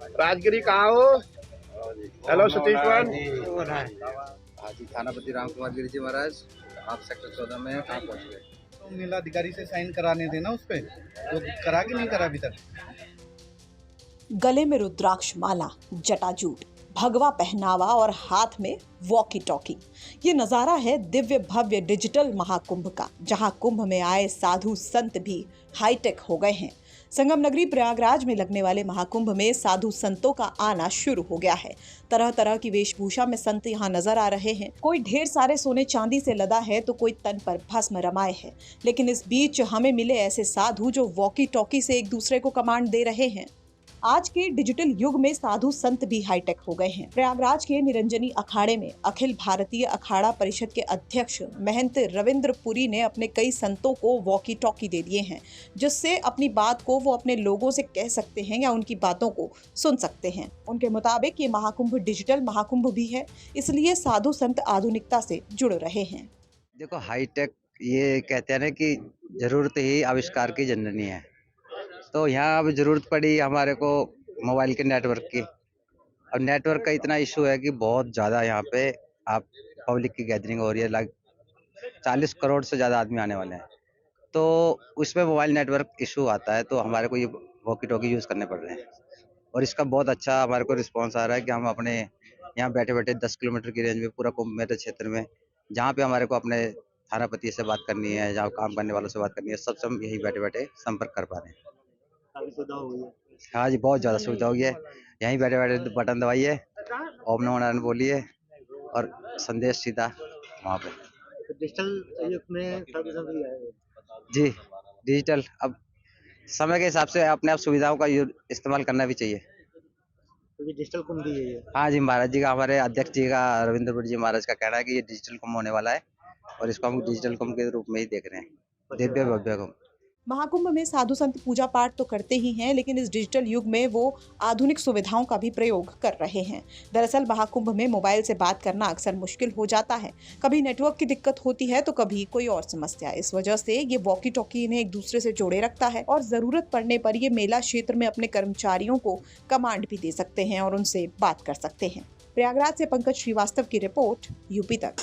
राजगिरी कहाँ हो? हेलो सतीशवन। हाँ जी, थानापति राम कुमार गिरी जी महाराज, आप सेक्टर 14 में कहाँ पहुँच गए? तो मेला अधिकारी से साइन कराने थे ना उस पे, तो करा कि नहीं करा अभी तक? गले में रुद्राक्ष माला, जटाजूट, भगवा पहनावा और हाथ में वॉकी टॉकी। ये नजारा है दिव्य भव्य डिजिटल महाकुंभ का, जहां कुंभ में आए साधु संत भी हाईटेक हो गए हैं। संगम नगरी प्रयागराज में लगने वाले महाकुंभ में साधु संतों का आना शुरू हो गया है। तरह तरह की वेशभूषा में संत यहाँ नजर आ रहे हैं। कोई ढेर सारे सोने चांदी से लदा है तो कोई तन पर भस्म रमाए है। लेकिन इस बीच हमें मिले ऐसे साधु जो वॉकी टॉकी से एक दूसरे को कमांड दे रहे हैं। आज के डिजिटल युग में साधु संत भी हाईटेक हो गए हैं। प्रयागराज के निरंजनी अखाड़े में अखिल भारतीय अखाड़ा परिषद के अध्यक्ष महंत रविंद्र पुरी ने अपने कई संतों को वॉकी टॉकी दे दिए हैं, जिससे अपनी बात को वो अपने लोगों से कह सकते हैं या उनकी बातों को सुन सकते हैं। उनके मुताबिक ये महाकुंभ डिजिटल महाकुंभ भी है, इसलिए साधु संत आधुनिकता से जुड़ रहे हैं। देखो, हाईटेक ये कहते हैं ना कि जरूरत ही आविष्कार की जननी है। तो यहाँ अब जरूरत पड़ी हमारे को मोबाइल के नेटवर्क की। अब नेटवर्क का इतना इशू है कि बहुत ज़्यादा यहाँ पे आप पब्लिक की गैदरिंग हो रही है। 40 करोड़ से ज़्यादा आदमी आने वाले हैं, तो उसमें मोबाइल नेटवर्क इशू आता है, तो हमारे को ये वॉकी टॉकी यूज़ करने पड़ रहे हैं। और इसका बहुत अच्छा हमारे को रिस्पॉन्स आ रहा है कि हम अपने यहाँ बैठे बैठे 10 किलोमीटर की रेंज में पूरा कुंभ मेले क्षेत्र में, जहाँ पे हमारे को अपने थानापति से बात करनी है, जहाँ काम करने वालों से बात करनी है, सबसे हम यही बैठे बैठे संपर्क कर पा रहे हैं। सुविधा हो गई है। हाँ जी, बहुत ज़्यादा सुविधा हो गई है। यहीं बैठे बैठे बटन दबाइए, ओम नमो नारायण बोलिए और संदेश सीधा वहाँ पे। तो डिजिटल युग में साधु संत भी आए हैं। जी, डिजिटल अब समय के हिसाब से अपने आप सुविधाओं का इस्तेमाल करना भी चाहिए। क्योंकि डिजिटल कुंभ भी यही है। हाँ जी, महाराज जी का, हमारे अध्यक्ष जी का, रविंद्र जी महाराज का कहना है कि ये डिजिटल कुंभ होने वाला है और इसको हम डिजिटल कुंभ के रूप में ही देख रहे हैं। दिव्य भव्य कुंभ। महाकुंभ में साधु संत पूजा पाठ तो करते ही हैं, लेकिन इस डिजिटल युग में वो आधुनिक सुविधाओं का भी प्रयोग कर रहे हैं। दरअसल महाकुंभ में मोबाइल से बात करना अक्सर मुश्किल हो जाता है। कभी नेटवर्क की दिक्कत होती है तो कभी कोई और समस्या। इस वजह से ये वॉकी टॉकी इन्हें एक दूसरे से जोड़े रखता है और जरूरत पड़ने पर ये मेला क्षेत्र में अपने कर्मचारियों को कमांड भी दे सकते हैं और उनसे बात कर सकते हैं। प्रयागराज से पंकज श्रीवास्तव की रिपोर्ट, यूपी तक।